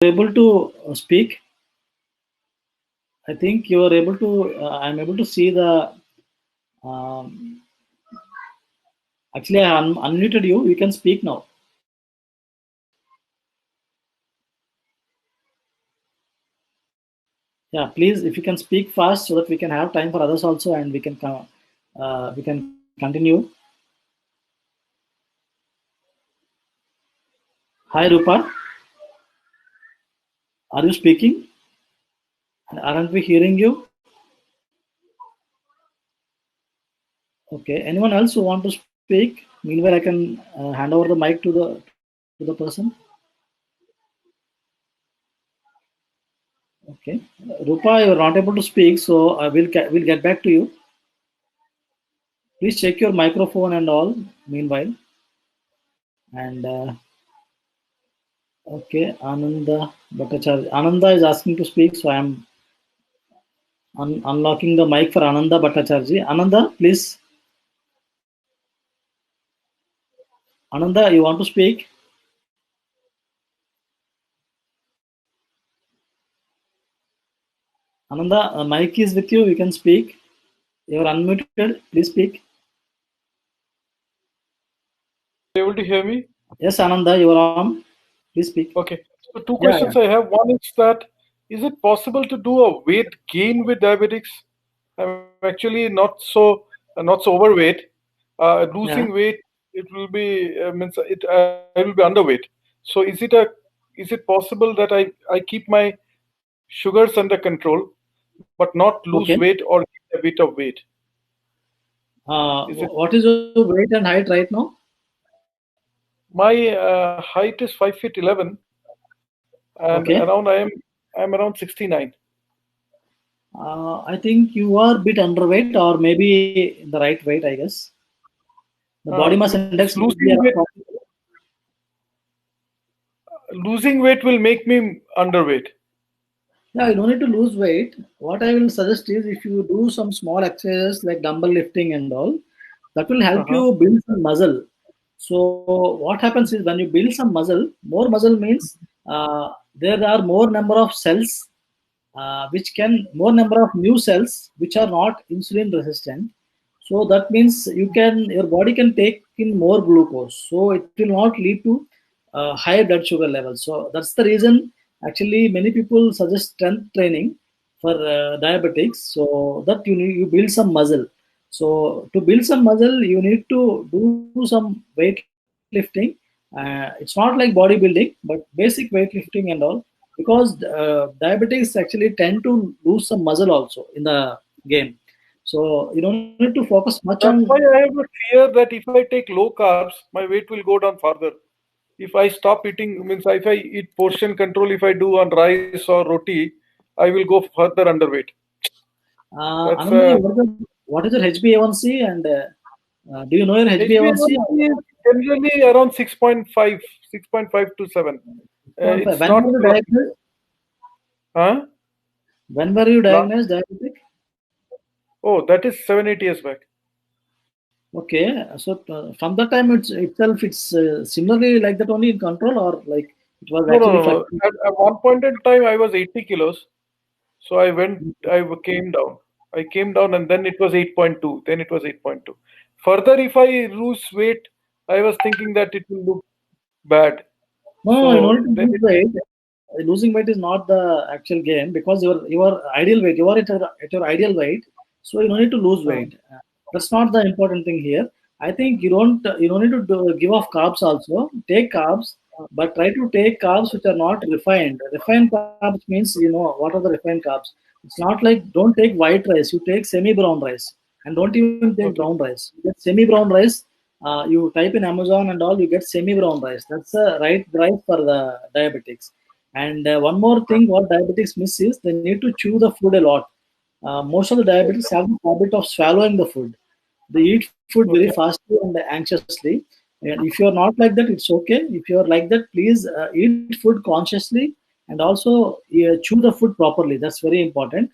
able to speak? I think you are able to. I'm able to see the. Um, Actually, I unmuted you. You can speak now. Yeah, please, if you can speak fast so that we can have time for others also, and we can continue. Hi, Rupa. Are you speaking? Aren't we hearing you? Okay. Anyone else who want to speak? Meanwhile, I can hand over the mic to the person. Okay. Rupa, you are not able to speak, so we'll get back to you. Please check your microphone and all. Meanwhile, and okay, Ananda Bhattacharya. Ananda is asking to speak, so I am unlocking the mic for Ananda Bhattacharya. Ananda, please. Ananda, you want to speak? Ananda, mic is with you. You can speak. You are unmuted. Please speak. Able to hear me? Yes, Ananda, you are on. Please speak. Okay. So two Yeah, questions I have. One is that is it possible to do a weight gain with diabetics? I'm actually not so overweight. yeah. Losing weight, it will be means it I will be underweight. So is it possible that I keep my sugars under control, but not lose Okay. weight or gain a bit of weight? Is it What is your weight and height right now? my height is 5'11", and Okay. I'm around 69. I think you are a bit underweight or maybe the right weight, I guess. The body mass index Means will be around 40. losing weight will make me underweight. Yeah, you don't need to lose weight. What I will suggest is if you do some small exercises like dumbbell lifting and all, that will help Uh-huh. you build some muscle. So what happens is when you build some muscle, more muscle means there are more number of cells, which can more number of new cells which are not insulin resistant. So that means your body can take in more glucose. So it will not lead to high blood sugar levels. So that's the reason actually many people suggest strength training for diabetics, so that you build some muscle. So to build some muscle, you need to do some weightlifting. It's not like bodybuilding, but basic weightlifting and all, because diabetics actually tend to lose some muscle also in the game. So you don't need to focus much on. That's why I have a fear that if I take low carbs, my weight will go down further. If I stop eating, means if I eat portion control, if I do on rice or roti, I will go further underweight. That's Ananda, what is your HbA1c and do you know your HbA1c? HbA1c is generally around 6.5, 6.5 to 7. 6.5. It's When not were you a lot. diagnosed? Huh? When were you La- diagnosed diabetic? Oh, that is 7, 8 years back. Okay, so from that time it's similarly like that only in control, or like it was No, no, actually no, no. fluctuating. At one point in time, I was 80 kilos. So I came down. I came down and then it was 8.2. Then it was 8.2. Further, if I lose weight, I was thinking that it will look bad. No, you So don't need to then lose it, weight. Losing weight is not the actual game because your ideal weight. You are at your ideal weight, so you don't need to lose uh, weight. That's not the important thing here. I think you don't need to give off carbs also. Take carbs, but try to take carbs which are not refined. Refined carbs means what are the refined carbs. It's not like don't take white rice. You take semi-brown rice, and don't even take okay. brown rice. You get semi-brown rice. You type in Amazon and all, you get semi-brown rice. That's the right rice for the diabetics. And one more thing, what diabetics miss is they need to chew the food a lot. Most of the diabetics have the habit of swallowing the food. They eat food very Okay. fastly and anxiously. And if you're not like that, it's okay. If you're like that, please eat food consciously and also chew the food properly. That's very important.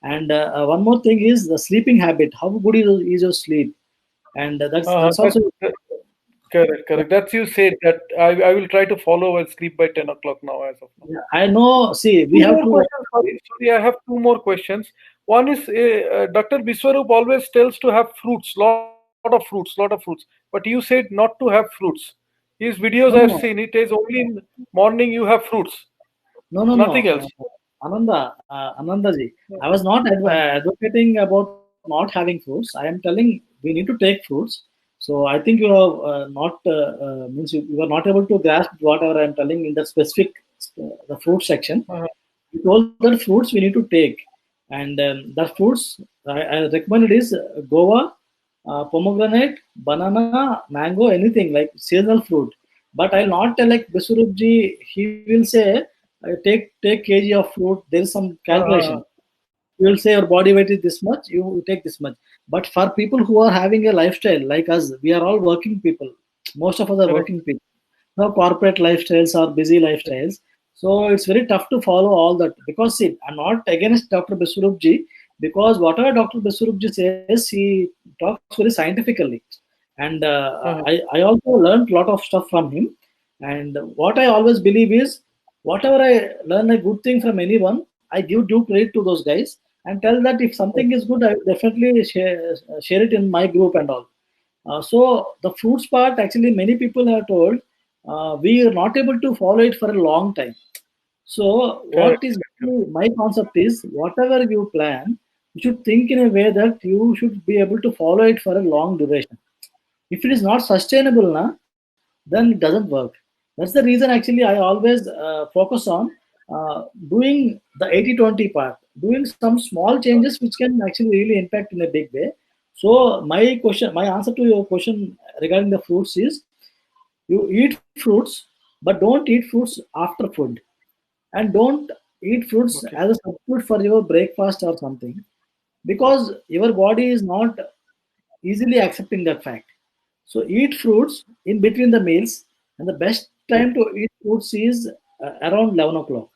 And one more thing is the sleeping habit. How good is your sleep? And that's Uh, also that, Correct. That's you said that I will try to follow and sleep by 10 o'clock now as of now. Yeah, I know. See, we Two have more to. questions. Sorry, I have two more questions. One is Dr. Biswarup always tells to have fruits, lot of fruits. But you said not to have fruits. His videos No, I've no, seen, it is only in morning you have fruits, no. nothing else. Anandaji, I was not advocating about not having fruits. I am telling we need to take fruits. So I think you have not means you are not able to grasp whatever I am telling in the specific the fruit section. Uh-huh. You told that fruits we need to take, and the fruits I recommended is guava, pomegranate, banana, mango, anything like seasonal fruit. But I'll not tell like Biswarupji. He will say take kg of fruit. There is some calculation. Uh-huh. You will say your body weight is this much. You take this much. But for people who are having a lifestyle like us, we are all working people. Most of us are Correct. working people. Now corporate lifestyles or busy lifestyles. So it's very tough to follow all that because see, I'm not against Dr. Biswarupji because whatever Dr. Biswarupji says, he talks very scientifically. And Uh-huh. I also learned a lot of stuff from him. And what I always believe is whatever I learn a good thing from anyone, I give due credit to those guys and tell that if something is good, I will definitely share it in my group and all. So the fruits part, actually, many people have told we are not able to follow it for a long time. So what Correct. is my concept is whatever you plan, you should think in a way that you should be able to follow it for a long duration. If it is not sustainable, then it doesn't work. That's the reason actually I always focus on doing the 80-20 part, doing some small changes which can actually really impact in a big way. So my answer to your question regarding the fruits is you eat fruits, but don't eat fruits after food, and don't eat fruits Okay. as a substitute for your breakfast or something, because your body is not easily accepting that fact. So eat fruits in between the meals, and the best time to eat fruits is around 11 o'clock.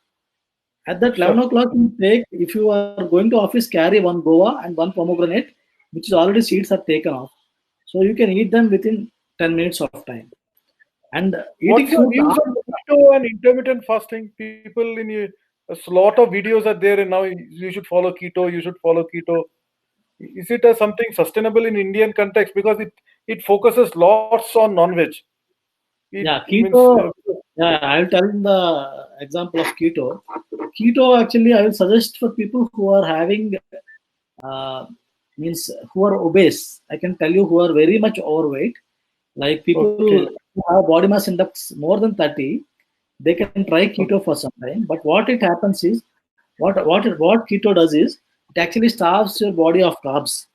At that 11 Sure. o'clock, you take, if you are going to office, carry one guava and one pomegranate, which is already seeds are taken off. So you can eat them within 10 minutes of time. And eating What's your fruits views after on keto and intermittent fasting? People in you, a lot of videos are there, and now you should follow keto. You should follow keto. Is it something sustainable in Indian context? Because it focuses lots on non-veg. It yeah, means keto. Yeah, I'll tell the example of keto. Keto actually, I will suggest for people who are having uh, means who are obese. I can tell you who are very much overweight, like people okay. who have body mass index more than 30, they can try keto for some time. But what it happens is, what keto does is, it actually starves your body of carbs.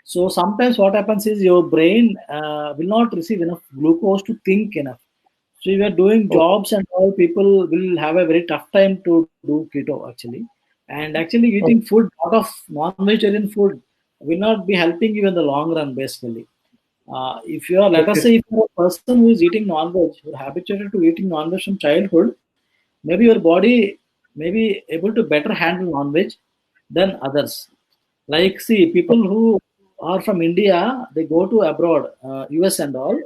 So sometimes what happens is your brain will not receive enough glucose to think enough. So if you are doing Oh, jobs and all, people will have a very tough time to do keto actually. And actually oh, eating food, lot of non-vegetarian food will not be helping you in the long run basically. If you are, let us okay. say, if you are a person who is eating non-veg, you're habituated to eating non-veg from childhood, maybe your body may be able to better handle non-veg than others. Like, see, people who are from India, they go to abroad, US and all.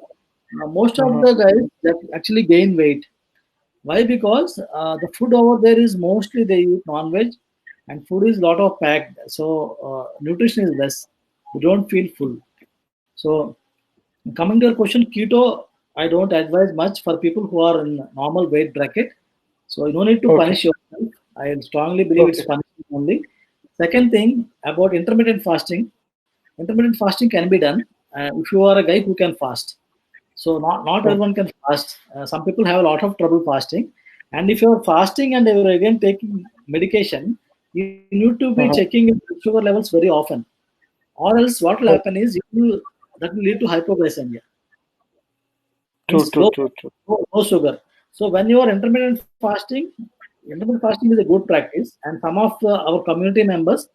Most of Uh-huh. the guys that actually gain weight. Why? Because the food over there is mostly they eat non-veg, and food is lot of packed. So nutrition is less. You don't feel full. So coming to your question, keto, I don't advise much for people who are in normal weight bracket. So you don't need to Okay. punish yourself. I strongly believe it's Okay. punishment only. Second thing about intermittent fasting, intermittent fasting can be done if you are a guy who can fast. So not Oh, everyone can fast. Some people have a lot of trouble fasting, and if you are fasting and you are again taking medication, you need to be uh-huh. checking your blood sugar levels very often, or else what will Oh, happen is that will lead to hypoglycemia, true, means true, true, true. low sugar. So when you are intermittent fasting is a good practice, and some of our community members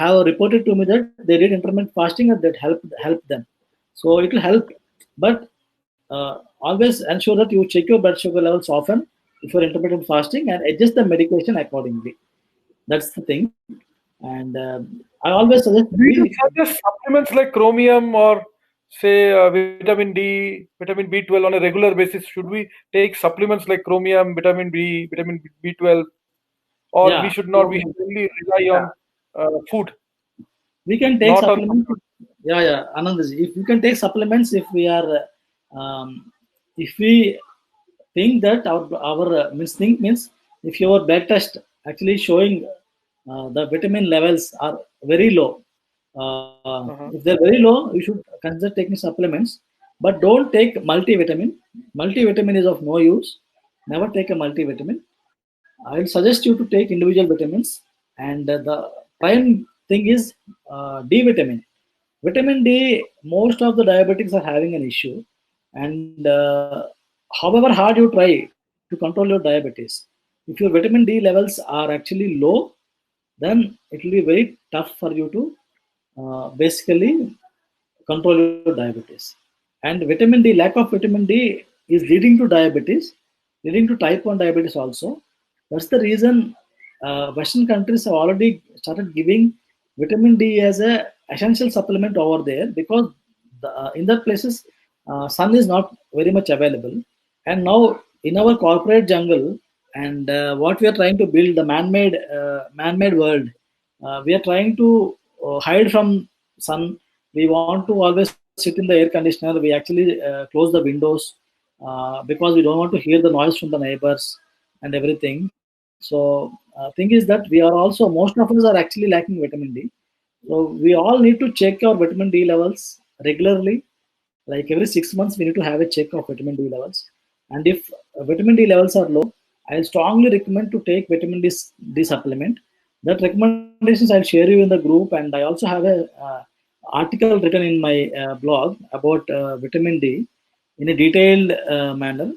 have reported to me that they did intermittent fasting and that helped them. So it will help, but always ensure that you check your blood sugar levels often if you're intermittent fasting and adjust the medication accordingly. That's the thing, and I always suggest Do you suggest supplements like chromium or say vitamin D, vitamin B12 on a regular basis? Should we take supplements like chromium, vitamin B, vitamin B12, or we Yeah. should not? We So, should only rely yeah. on food, We can take not on. supplements. Yeah, yeah, Anand. If we can take supplements, if we are, if we think that our means think means if your blood test actually showing the vitamin levels are very low, Uh-huh. if they're very low, you should consider taking supplements, but don't take multivitamin. Multivitamin is of no use. Never take a multivitamin. I will suggest you to take individual vitamins, and the prime thing is D vitamin. Vitamin D, most of the diabetics are having an issue, and however hard you try to control your diabetes, if your vitamin D levels are actually low, then it will be very tough for you to basically control your diabetes. And vitamin D, lack of vitamin D is leading to diabetes, leading to type 1 diabetes also. That's the reason Western countries have already started giving vitamin D as a essential supplement over there, because in that places sun is not very much available. And now in our corporate jungle, and what we are trying to build, the man-made world, we are trying to hide from sun. We want to always sit in the air conditioner. We actually close the windows because we don't want to hear the noise from the neighbors and everything. So thing is that we are also, most of us are actually lacking vitamin D. So we all need to check our vitamin D levels regularly. Like every 6 months, we need to have a check of vitamin D levels. And if vitamin D levels are low, I strongly recommend to take vitamin D supplement. That recommendations I'll share you in the group, and I also have a article written in my blog about vitamin D in a detailed manner.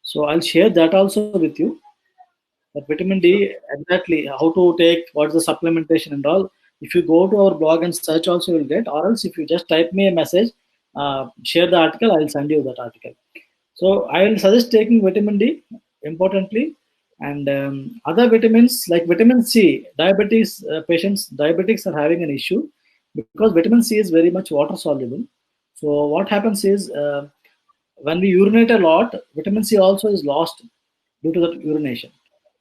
So I'll share that also with you. That vitamin Sure. D, exactly how to take, what's the supplementation and all. If you go to our blog and search, also you'll get. Or else, if you just type me a message, share the article, I'll send you that article. So I will suggest taking vitamin D importantly, and other vitamins like vitamin C. Diabetes patients, diabetics are having an issue because vitamin C is very much water soluble. So what happens is when we urinate a lot, vitamin C also is lost due to that urination.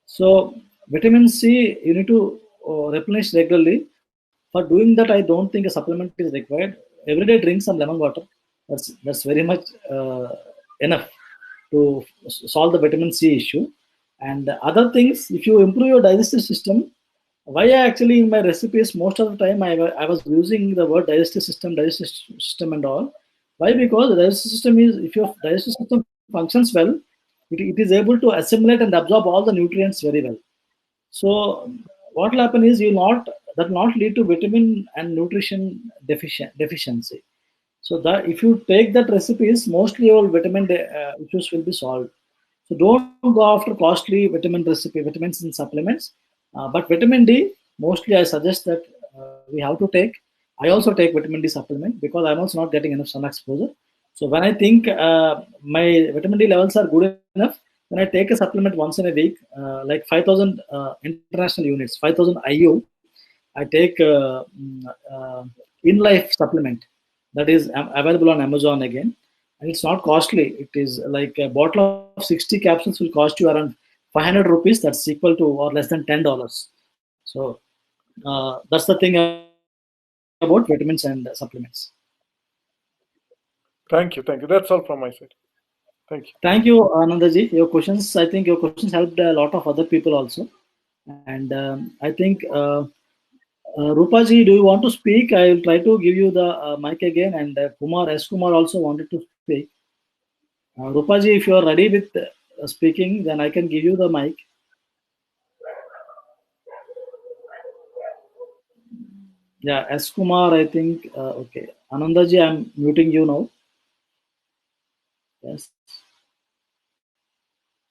So vitamin C you need to replenish regularly. For doing that, I don't think a supplement is required. Every day drink some lemon water. That's very much enough to solve the vitamin C issue. And other things, if you improve your digestive system, why I actually in my recipes most of the time I was using the word digestive system and all. Why? Because the digestive system is, if your digestive system functions well, it is able to assimilate and absorb all the nutrients very well. So what will happen is you not that will not lead to vitamin and nutrition deficiency. So that if you take that recipes, mostly your vitamin issues will be solved. So don't go after costly vitamins and supplements. But vitamin D, mostly I suggest that we have to take. I also take vitamin D supplement because I'm also not getting enough sun exposure. So when I think my vitamin D levels are good enough, then I take a supplement once in a week, like 5,000 international units, 5,000 IU. I take in life supplement that is available on Amazon again, and it's not costly. It is like a bottle of 60 capsules will cost you around 500 rupees. That's equal to or less than $10. So that's the thing about vitamins and supplements. Thank you. Thank you. That's all from my side. Thank you. Thank you, Anandaji. Your questions, I think your questions helped a lot of other people also. And I think Rupaji, do you want to speak? I will try to give you the mic again. And Kumar also wanted to speak. Rupaji, if you are ready with speaking, then I can give you the mic. Yeah, S. Kumar, I think. Okay. Anandaji, I'm muting you now. Yes.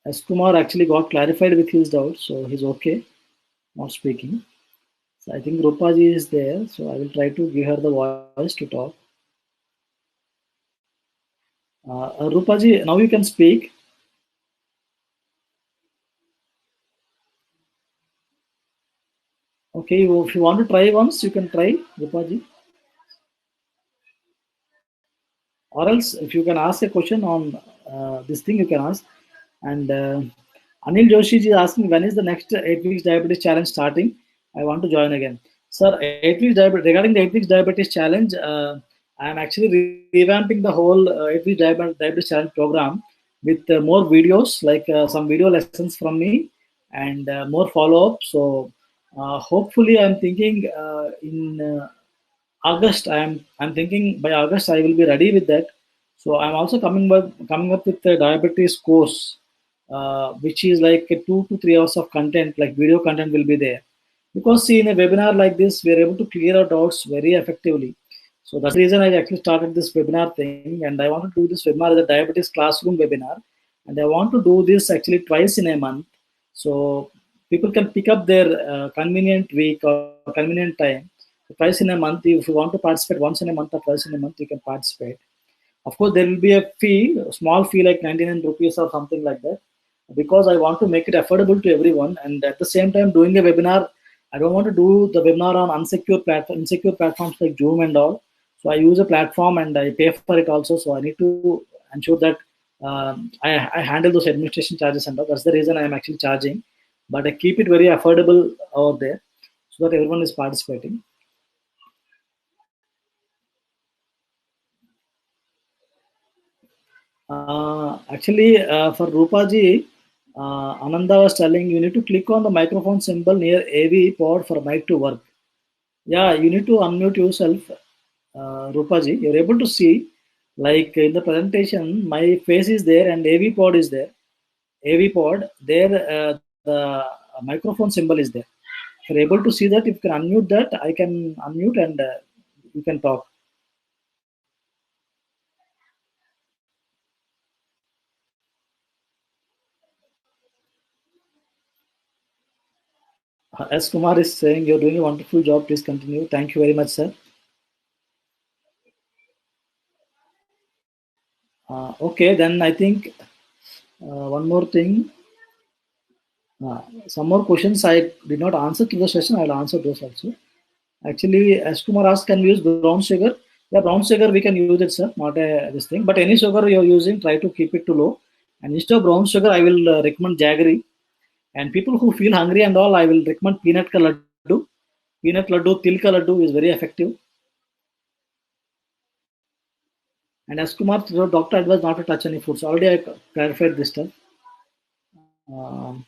S. Kumar actually got clarified with his doubts, so he's okay, not speaking. So I think Rupaji is there, so I will try to give her the voice to talk. Rupaji, now you can speak. Okay, if you want to try once, you can try, Rupaji. or else if you can ask a question on this thing, you can ask. And Anil Joshi is asking, when is the next 8 weeks diabetes challenge starting? I want to join again. Sir, 8 weeks diabetes, regarding the 8 weeks diabetes challenge, I am actually revamping the whole 8 weeks diabetes challenge program with more videos, like some video lessons from me, and more follow up. So hopefully, I'm thinking in August. I'm thinking by August I will be ready with that. So I'm also coming up with a diabetes course, which is like a 2 to 3 hours of content, like video content will be there. Because see, in a webinar like this, we are able to clear our doubts very effectively. So that's the reason I actually started this webinar thing, and I want to do this webinar as a diabetes classroom webinar, and I want to do this actually twice in a month, so people can pick up their convenient week or convenient time. Twice in a month, if you want to participate once in a month or twice in a month, you can participate. Of course, there will be a fee, a small fee like 99 rupees or something like that, because I want to make it affordable to everyone. And at the same time, doing a webinar, I don't want to do the webinar on insecure platforms like Zoom and all. So I use a platform and I pay for it also. So I need to ensure that I handle those administration charges and all. That's the reason I am actually charging. But I keep it very affordable over there so that everyone is participating. Actually, for Rupaji, Ananda was telling you need to click on the microphone symbol near AV pod for mic to work. Yeah, you need to unmute yourself, Rupaji. You're able to see, like in the presentation, my face is there and AV pod is there. AV pod, there the microphone symbol is there. If you're able to see that, if you can unmute that, I can unmute and you can talk. S. Kumar is saying you're doing a wonderful job. Please continue. Thank you very much, sir. Okay, then I think one more thing. Some more questions I did not answer to the session. I'll answer those also. Actually, as Kumar asked, can we use brown sugar? Yeah, brown sugar we can use it, sir. Not a this thing. But any sugar you're using, try to keep it to low. And instead of brown sugar, I will recommend jaggery. And people who feel hungry and all, I will recommend peanut ka laddu. Peanut laddu, til ka laddu is very effective. And as Kumar, the doctor advised not to touch any foods. Already I clarified this stuff. Um,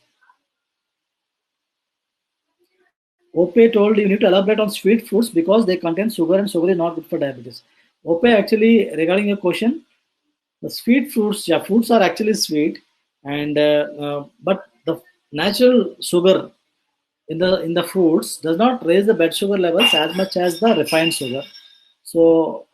Ope told you need to elaborate on sweet foods because they contain sugar and sugar is not good for diabetes. Ope, actually, regarding your question, the sweet fruits, yeah, fruits are actually sweet, and but the natural sugar in the fruits does not raise the blood sugar levels as much as the refined sugar. So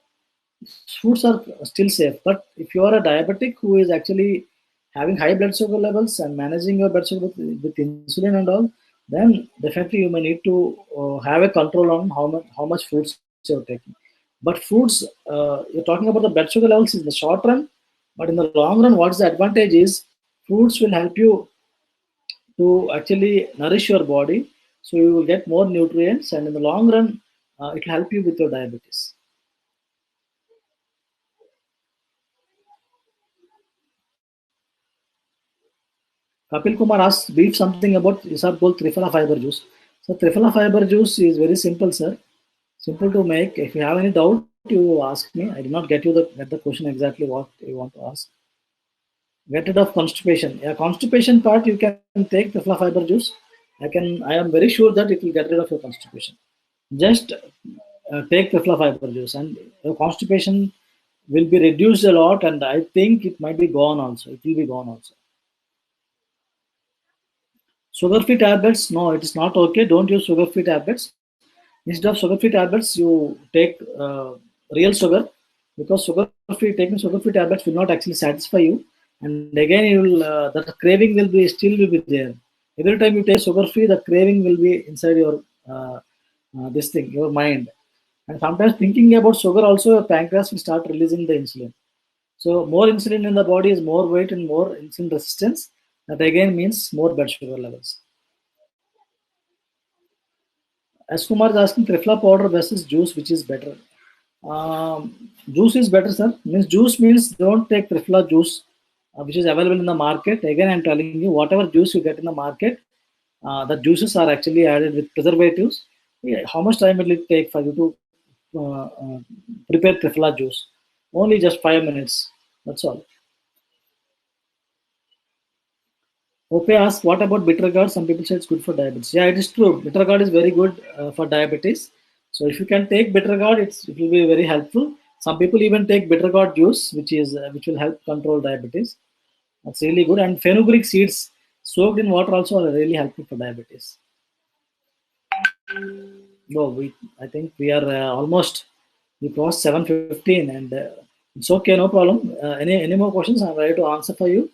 fruits are still safe. But if you are a diabetic who is actually having high blood sugar levels and managing your blood sugar with insulin and all, then definitely you may need to have a control on how much fruits you're taking. But fruits, you're talking about the blood sugar levels in the short run, but in the long run, what's the advantage is fruits will help you to actually nourish your body, so you will get more nutrients, and in the long run, it will help you with your diabetes. Kapil Kumar asks brief something about Isabgol Triphala fiber juice. So Triphala fiber juice is very simple, sir. Simple to make. If you have any doubt, you ask me. I did not get the question exactly what you want to ask. Get rid of constipation. Yeah, constipation part you can take Triphala fiber juice. I am very sure that it will get rid of your constipation. Just take Triphala fiber juice and your constipation will be reduced a lot, and I think it might be gone also. It will be gone also. Sugar-free tablets, no, it is not okay. Don't use sugar-free tablets. Instead of sugar-free tablets, you take real sugar, because taking sugar-free tablets will not actually satisfy you. And again, you will the craving will be there. Every time you take sugar-free, the craving will be inside your this thing, your mind. And sometimes thinking about sugar, also your pancreas will start releasing the insulin. So more insulin in the body is more weight and more insulin resistance. That again means more blood sugar levels. As Kumar is asking, Triphala powder versus juice, which is better? Juice is better, sir. Means juice means don't take Trifla juice, which is available in the market. Again, I'm telling you, whatever juice you get in the market, the juices are actually added with preservatives. Yeah, how much time will it take for you to prepare Trifla juice? Only just 5 minutes. That's all. Ope asks, what about bitter gourd? Some people say it's good for diabetes. Yeah, it is true. Bitter gourd is very good for diabetes. So if you can take bitter gourd, it will be very helpful. Some people even take bitter gourd juice, which will help control diabetes. That's really good. And fenugreek seeds soaked in water also are really helpful for diabetes. No, I think we are almost we crossed 7:15, and it's okay, no problem. Any more questions? I'm ready to answer for you.